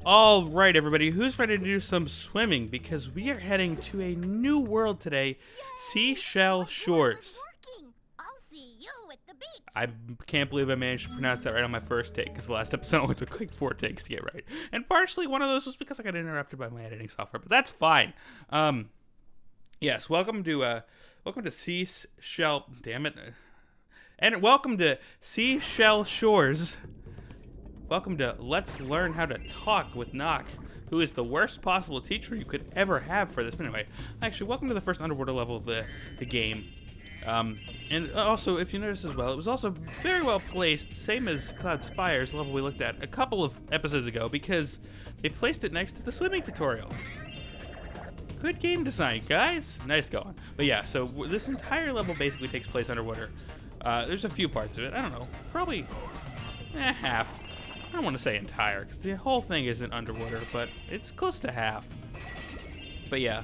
All right, everybody, who's ready to do some swimming? Because we are heading to a new world today, Sheshell Shores. I can't believe I managed to pronounce that right on my first take, because the last episode only took like 4 takes to get right. And partially one of those was because I got interrupted by my editing software, but that's fine. Yes, welcome to Sheshell, damn it. And welcome to Sheshell Shores. Welcome to Let's Learn How to Talk with Nock, who is the worst possible teacher you could ever have for this. But anyway, actually, welcome to the first underwater level of the game. And also, if you notice as well, it was also very well placed, same as Cloud Spire's level we looked at a couple of episodes ago, because they placed it next to the swimming tutorial. Good game design, guys. Nice going. But yeah, so this entire level basically takes place underwater. There's a few parts of it. I don't know, probably half. I don't want to say entire, because the whole thing isn't underwater, but it's close to half. But yeah,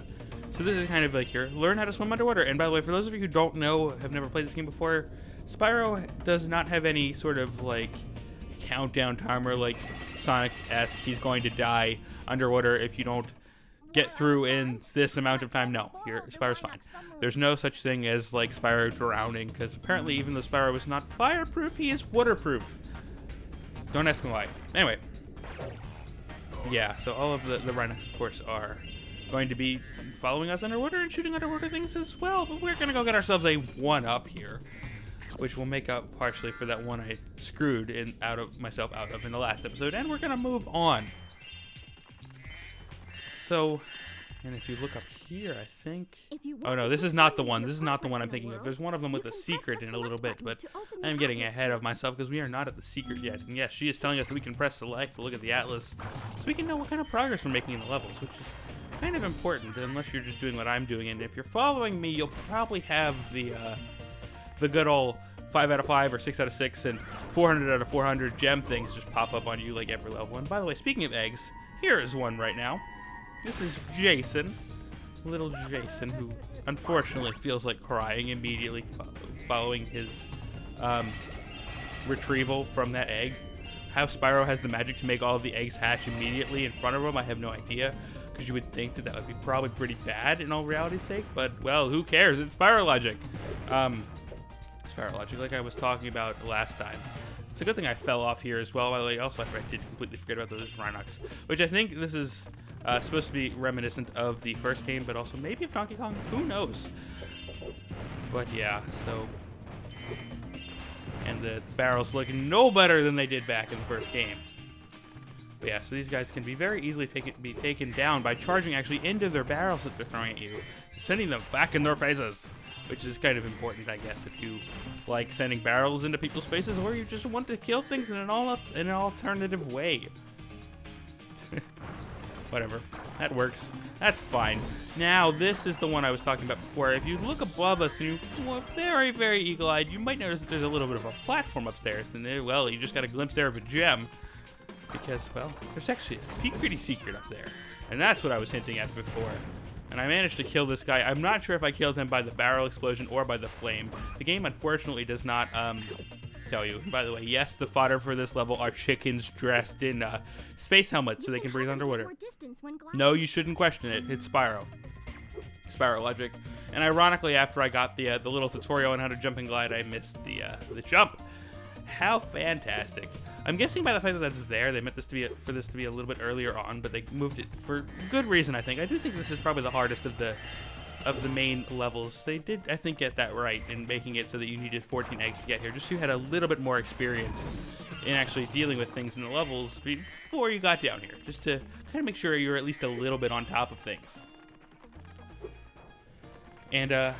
so this is kind of like your learn how to swim underwater. And by the way, for those of you who don't know, have never played this game before, Spyro does not have any sort of like countdown timer like Sonic-esque. He's going to die underwater if you don't get through in this amount of time. No, Spyro's fine. There's no such thing as like Spyro drowning, because apparently even though Spyro is not fireproof, he is waterproof. Don't ask me why. Anyway. Yeah, so all of the Rhinox, of course, are going to be following us underwater and shooting underwater things as well, but we're going to go get ourselves a 1-up here, which will make up partially for that one I screwed myself out of in the last episode, and we're going to move on. So, and if you look up here, I think... Oh no, this is not the one. This is not the one I'm thinking of. There's one of them with a secret in a little bit, but I'm getting ahead of myself because we are not at the secret yet. And yes, she is telling us that we can press select to look at the atlas so we can know what kind of progress we're making in the levels, which is kind of important unless you're just doing what I'm doing. And if you're following me, you'll probably have the good old 5 out of 5 or 6 out of 6 and 400 out of 400 gem things just pop up on you like every level. And by the way, speaking of eggs, here is one right now. This is Jason, little Jason, who unfortunately feels like crying immediately following his retrieval from that egg. How Spyro has the magic to make all of the eggs hatch immediately in front of him, I have no idea, because you would think that would be probably pretty bad in all reality's sake, but, well, who cares? It's Spyro logic. Spyro logic, like I was talking about last time. It's a good thing I fell off here as well. By the way, also, I did completely forget about those Rhinox, which I think this is supposed to be reminiscent of the first game, but also maybe of Donkey Kong. Who knows? But yeah, so... And the barrels look no better than they did back in the first game. But yeah, so these guys can be very easily be taken down by charging actually into their barrels that they're throwing at you, sending them back in their faces. Which is kind of important, I guess, if you like sending barrels into people's faces, or you just want to kill things in an alternative way. Whatever, that works. That's fine. Now, this is the one I was talking about before. If you look above us and you're very, very eagle-eyed, you might notice that there's a little bit of a platform upstairs, and there, well, you just got a glimpse there of a gem. Because, well, there's actually a secrety secret up there. And that's what I was hinting at before. And I managed to kill this guy. I'm not sure if I killed him by the barrel explosion or by the flame. The game, unfortunately, does not tell you. By the way, yes, the fodder for this level are chickens dressed in space helmets so they can breathe underwater. No, you shouldn't question it. It's Spyro. Spyro logic. And ironically, after I got the little tutorial on how to jump and glide, I missed the jump. How fantastic. I'm guessing by the fact that that's there, they meant this to be for this to be a little bit earlier on, but they moved it for good reason, I think. I do think this is probably the hardest of the main levels. They did, I think, get that right in making it so that you needed 14 eggs to get here, just so you had a little bit more experience in actually dealing with things in the levels before you got down here, just to kind of make sure you're at least a little bit on top of things. And,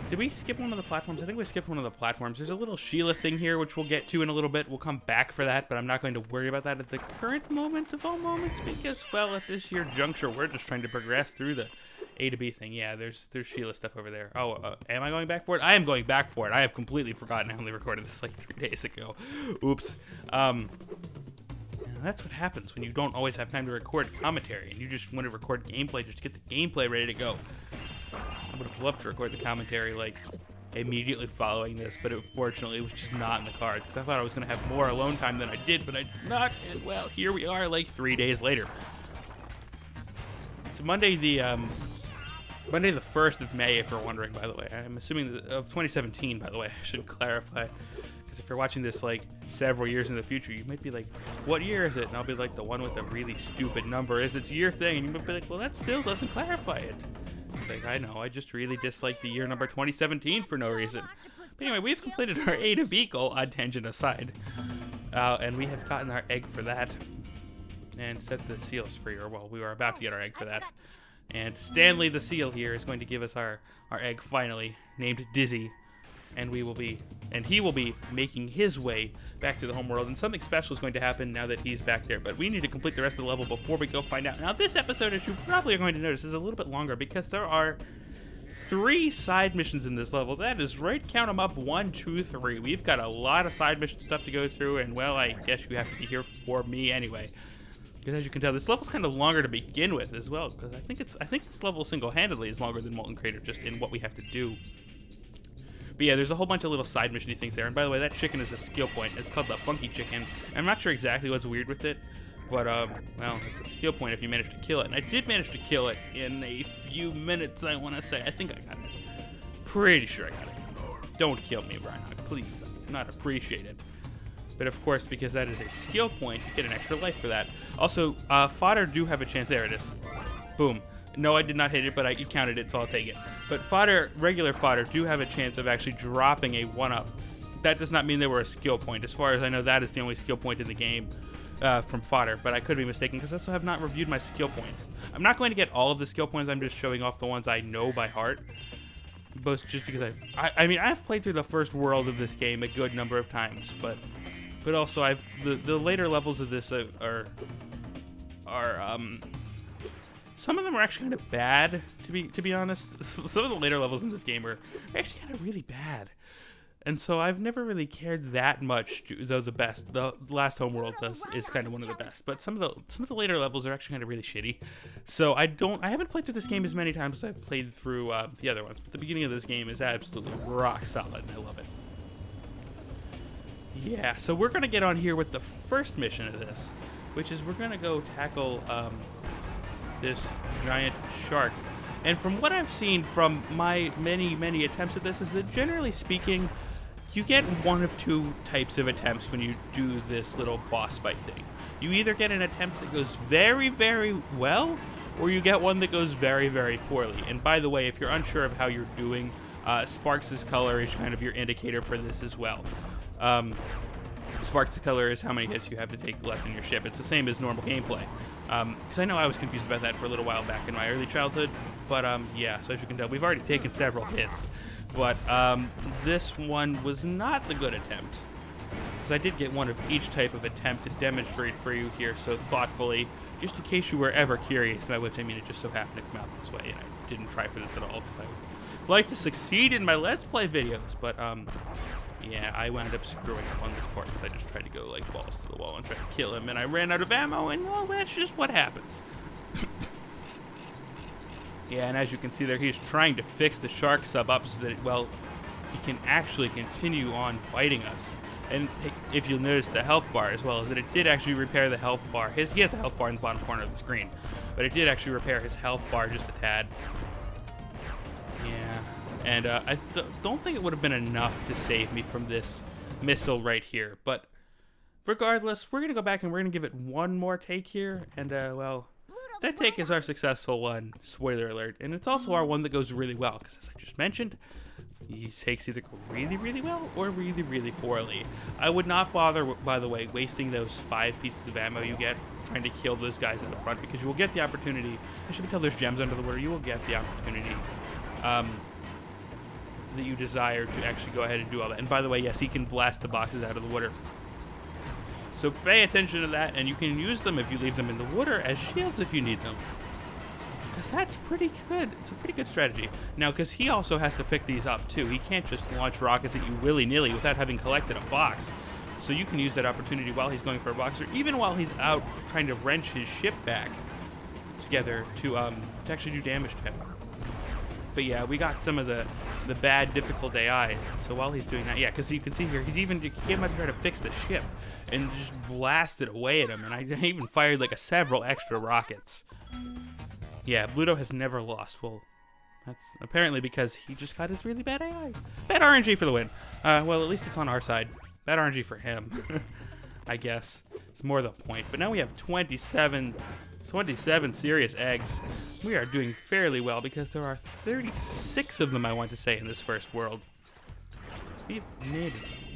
did we skip one of the platforms? I think we skipped one of the platforms. There's a little Sheila thing here, which we'll get to in a little bit. We'll come back for that, but I'm not going to worry about that at the current moment of all moments, because, well, at this here juncture, we're just trying to progress through the A to B thing. Yeah, there's Sheila stuff over there. Oh, am I going back for it? I am going back for it. I have completely forgotten. I only recorded this like 3 days ago. Oops. That's what happens when you don't always have time to record commentary, and you just want to record gameplay just to get the gameplay ready to go. I would have loved to record the commentary like immediately following this, but unfortunately it was just not in the cards, because I thought I was going to have more alone time than I did, but I did not, and well, here we are like 3 days later. it's Monday the 1st of May, if you're wondering, by the way. I'm assuming of 2017, by the way. I should clarify. Because if you're watching this, like, several years in the future, you might be like, what year is it? And I'll be like, the one with a really stupid number is its year thing. And you might be like, well, that still doesn't clarify it. Like, I know, I just really dislike the year number 2017 for no reason. But anyway, we've completed our A to B goal, odd tangent aside. And we have gotten our egg for that. And set the seals free, or well, we were about to get our egg for that. And Stanley the seal here is going to give us our egg finally, named Dizzy. And he will be making his way back to the homeworld. And something special is going to happen now that he's back there. But we need to complete the rest of the level before we go find out. Now this episode, as you probably are going to notice, is a little bit longer because there are 3 side missions in this level. That is right, count them up, 1, 2, 3. We've got a lot of side mission stuff to go through. And well, I guess you have to be here for me anyway. Because as you can tell, this level's kind of longer to begin with as well. Because I think this level single-handedly is longer than Molten Crater, just in what we have to do. But yeah, there's a whole bunch of little side mission-y things there. And by the way, that chicken is a skill point. It's called the Funky Chicken. I'm not sure exactly what's weird with it, but well, it's a skill point if you manage to kill it. And I did manage to kill it in a few minutes, I want to say. I think I got it. Pretty sure I got it. Don't kill me, Brian. Please. I not appreciate it. But of course, because that is a skill point, you get an extra life for that. Also, fodder do have a chance. There it is. Boom. No, I did not hit it, but you counted it, so I'll take it. But fodder, regular fodder, do have a chance of actually dropping a 1-up. That does not mean they were a skill point. As far as I know, that is the only skill point in the game from fodder. But I could be mistaken, because I also have not reviewed my skill points. I'm not going to get all of the skill points. I'm just showing off the ones I know by heart. Both just because I mean, I've played through the first world of this game a good number of times, but also the later levels of this are some of them are actually kind of bad, to be honest. Some of the later levels in this game are actually kind of really bad, and so I've never really cared that much. Though the last homeworld is kind of one of the best, but some of the later levels are actually kind of really shitty. So I haven't played through this game as many times as I've played through the other ones, but the beginning of this game is absolutely rock solid, and I love it. Yeah, so we're going to get on here with the first mission of this, which is we're going to go tackle this giant shark. And from what I've seen from my many attempts at this is that generally speaking, you get one of 2 types of attempts when you do this little boss fight thing. You either get an attempt that goes very, very well, or you get one that goes very, very poorly. And by the way, if you're unsure of how you're doing, Sparks' color is kind of your indicator for this as well. Sparks' color is how many hits you have to take left in your ship. It's the same as normal gameplay. Because I know I was confused about that for a little while back in my early childhood. But yeah, so as you can tell, we've already taken several hits. But this one was not the good attempt. Because I did get one of each type of attempt to demonstrate for you here so thoughtfully. Just in case you were ever curious, by which I mean it just so happened to come out this way. And I didn't try for this at all because I would like to succeed in my Let's Play videos. But yeah, I wound up screwing up on this part because I just tried to go like balls to the wall and try to kill him, and I ran out of ammo, and well, that's just what happens. Yeah, and as you can see there, he's trying to fix the shark sub up so that, well, he can actually continue on biting us. And if you'll notice the health bar as well, is that it did actually repair the health bar. He has a health bar in the bottom corner of the screen, but it did actually repair his health bar just a tad. Yeah. And I don't think it would have been enough to save me from this missile right here. But regardless, we're going to go back and we're going to give it one more take here. And, well, that take is our successful one. Spoiler alert. And it's also our one that goes really well. Because as I just mentioned, these takes either go really, really well or really, really poorly. I would not bother, by the way, wasting those 5 pieces of ammo you get trying to kill those guys at the front. Because you will get the opportunity. As you can tell, there's gems under the water. You will get the opportunity. That you desire to actually go ahead and do all that. And by the way, yes, he can blast the boxes out of the water. So pay attention to that, and you can use them if you leave them in the water as shields if you need them. Because that's pretty good. It's a pretty good strategy. Now, because he also has to pick these up too. He can't just launch rockets at you willy-nilly without having collected a box. So you can use that opportunity while he's going for a box, or even while he's out trying to wrench his ship back together to actually do damage to him. But yeah, we got some of the bad, difficult AI. So while he's doing that, yeah, because you can see here, he came out to try to fix the ship and just blasted away at him. And I even fired like several extra rockets. Yeah, Bluto has never lost. Well, that's apparently because he just got his really bad AI. Bad RNG for the win. Well, at least it's on our side. Bad RNG for him, I guess. It's more the point. But now we have 27 serious eggs. We are doing fairly well because there are 36 of them, I want to say, in this first world. We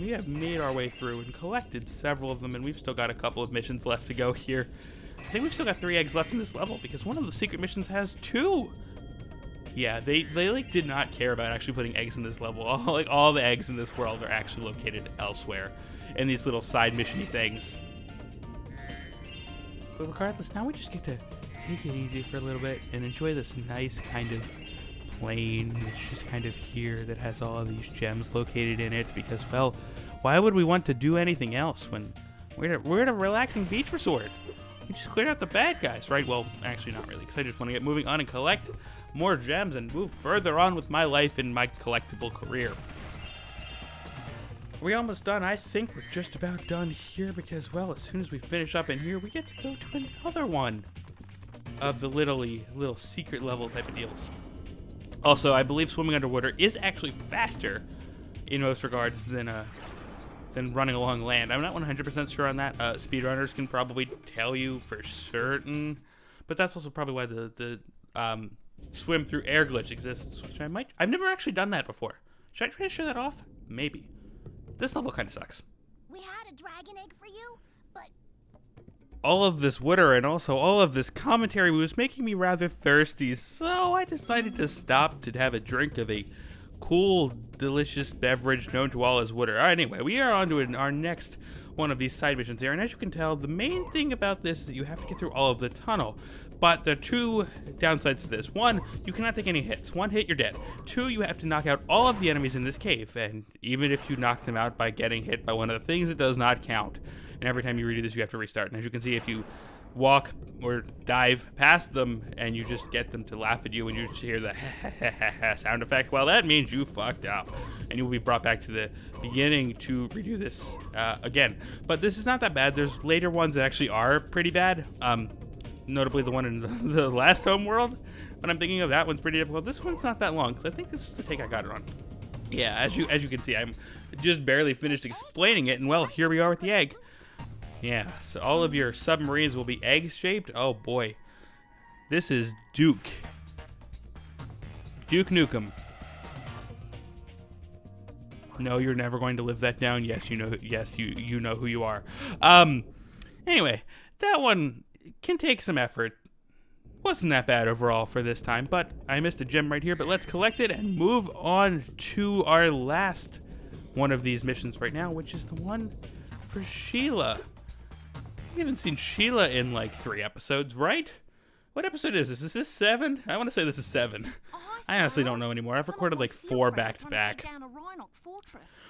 have made our way through and collected several of them, and we've still got a couple of missions left to go here. I think we've still got 3 eggs left in this level because one of the secret missions has 2. Yeah, they like did not care about actually putting eggs in this level. All the eggs in this world are actually located elsewhere in these little side mission-y things. But regardless, now we just get to take it easy for a little bit and enjoy this nice kind of plain that's just kind of here that has all of these gems located in it because, well, why would we want to do anything else when we're at a relaxing beach resort? We just cleared out the bad guys, right? Well, actually not really, because I just want to get moving on and collect more gems and move further on with my life and my collectible career. Are we almost done? I think we're just about done here because, well, as soon as we finish up in here, we get to go to another one of the little secret level type of deals. Also, I believe swimming underwater is actually faster in most regards than running along land. I'm not 100% sure on that. Speedrunners can probably tell you for certain, but that's also probably why the swim through air glitch exists, which I've never actually done that before. Should I try to show that off? Maybe. This level kind of sucks. We had a dragon egg for you, but all of this water and also all of this commentary was making me rather thirsty, so I decided to stop to have a drink of a cool, delicious beverage known to all as water. Anyway, we are on to our next one of these side missions here, and as you can tell, the main thing about this is that you have to get through all of the tunnel. But there are 2 downsides to this. 1, you cannot take any hits. 1 hit, you're dead. 2, you have to knock out all of the enemies in this cave, and even if you knock them out by getting hit by one of the things, it does not count. And every time you redo this, you have to restart. And as you can see, if you walk or dive past them and you just get them to laugh at you and you just hear the sound effect, well, that means you fucked up. And you will be brought back to the beginning to redo this again. But this is not that bad. There's later ones that actually are pretty bad. Notably the one in the last home world. When I'm thinking of that one's pretty difficult. This one's not that long, because I think this is the take I got it on. Yeah, as you can see, I'm just barely finished explaining it, and well, here we are with the egg. Yeah, so all of your submarines will be egg-shaped. Oh boy. This is Duke. Duke Nukem. No, you're never going to live that down. Yes, you know who you are. Anyway, that one can take some effort. Wasn't that bad overall for this time, but I missed a gem right here, but let's collect it and move on to our last one of these missions right now, which is the one for Sheila. We haven't seen Sheila in like 3 episodes, right? What episode is this? Is this 7? I want to say this is 7. I honestly don't know anymore. I've recorded like 4 back-to-back.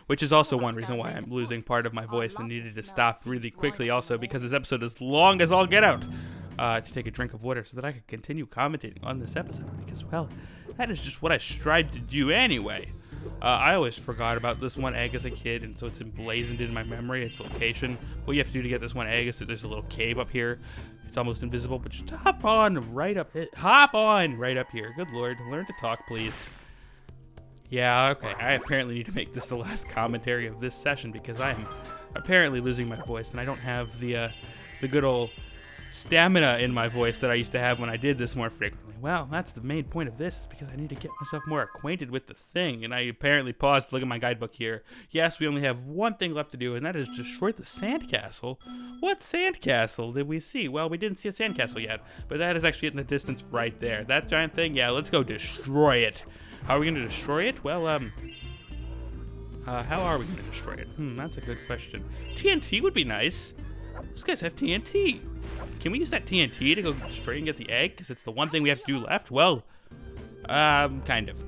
Which is also one reason why I'm losing part of my voice and needed to stop really quickly also, because this episode is long as all get out. To take a drink of water so that I could continue commentating on this episode, because, well, that is just what I strive to do anyway. I always forgot about this one egg as a kid, and so it's emblazoned in my memory, its location. What you have to do to get this one egg is that there's a little cave up here. It's almost invisible, but just hop on right up here. Good Lord, learn to talk, please. Yeah, okay, I apparently need to make this the last commentary of this session, because I am apparently losing my voice, and I don't have the good old stamina in my voice that I used to have when I did this more frequently. Well, that's the main point of this, is because I need to get myself more acquainted with the thing, and I apparently paused to look at my guidebook here. Yes, we only have one thing left to do, and that is destroy the sandcastle. What sandcastle did we see? Well, we didn't see a sandcastle yet, but that is actually in the distance right there. That giant thing? Yeah, let's go destroy it. How are we going to destroy it? Well, how are we going to destroy it? That's a good question. TNT would be nice. Those guys have TNT. Can we use that TNT to go destroy and get the egg? Because it's the one thing we have to do left? Well, kind of.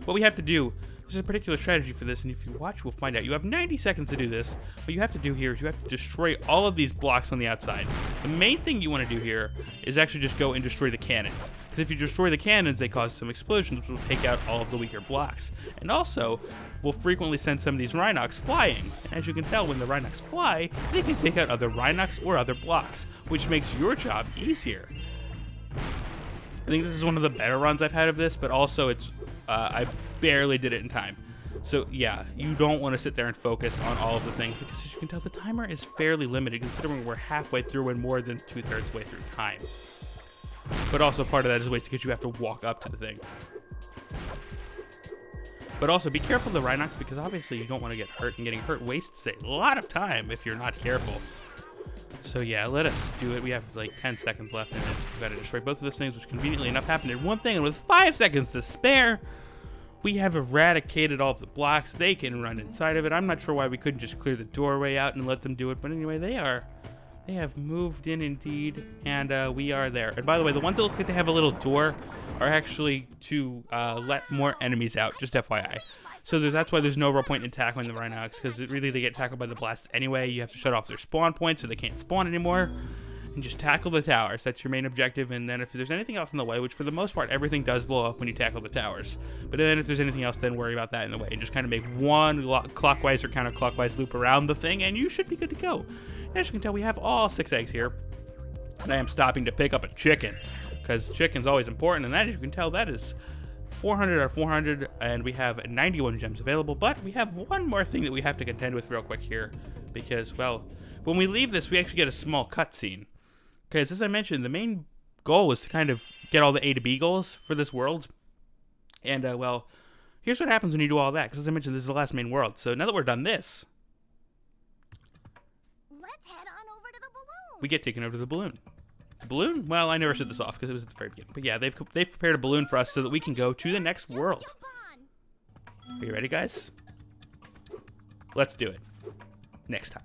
What we have to do, there's a particular strategy for this, and if you watch, we'll find out. You have 90 seconds to do this. What you have to do here is you have to destroy all of these blocks on the outside. The main thing you want to do here is actually just go and destroy the cannons. Because if you destroy the cannons, they cause some explosions, which will take out all of the weaker blocks. And also, we'll frequently send some of these Rhinox flying. And as you can tell, when the Rhinox fly, they can take out other Rhinox or other blocks, which makes your job easier. I think this is one of the better runs I've had of this, but also it's I barely did it in time. So yeah, you don't want to sit there and focus on all of the things because as you can tell, the timer is fairly limited considering we're halfway through and more than 2/3 of the way through time. But also part of that is ways to get you have to walk up to the thing. But also be careful of the Rhinox because obviously you don't want to get hurt, and getting hurt wastes a lot of time if you're not careful. So yeah, let us do it. We have like 10 seconds left and we've got to destroy both of those things, which conveniently enough happened in one thing, and with 5 seconds to spare, we have eradicated all of the blocks. They can run inside of it. I'm not sure why we couldn't just clear the doorway out and let them do it, but anyway, they have moved in indeed, and we are there. And by the way, the ones that look like they have a little door are actually to let more enemies out, just FYI. So that's why there's no real point in tackling the Rhinox, because really they get tackled by the blasts anyway. You have to shut off their spawn points so they can't spawn anymore. And just tackle the towers. That's your main objective. And then if there's anything else in the way, which for the most part everything does blow up when you tackle the towers. But then if there's anything else, then worry about that in the way. And just kind of make one clockwise or counterclockwise loop around the thing, and you should be good to go. And as you can tell, we have all 6 eggs here. And I am stopping to pick up a chicken, because chicken's always important. And that, as you can tell, that is 400 out of 400, and we have 91 gems available. But we have one more thing that we have to contend with real quick here, because, well, when we leave this, we actually get a small cutscene. Because, as I mentioned, the main goal was to kind of get all the A to B goals for this world. And, well, here's what happens when you do all that. Because, as I mentioned, this is the last main world. So now that we're done this, Let's head on over to the balloon. we get taken over to the balloon. The balloon? Well, I never shut this off because it was at the very beginning. But yeah, they've prepared a balloon for us so that we can go to the next world. Jump on. Are you ready, guys? Let's do it. Next time.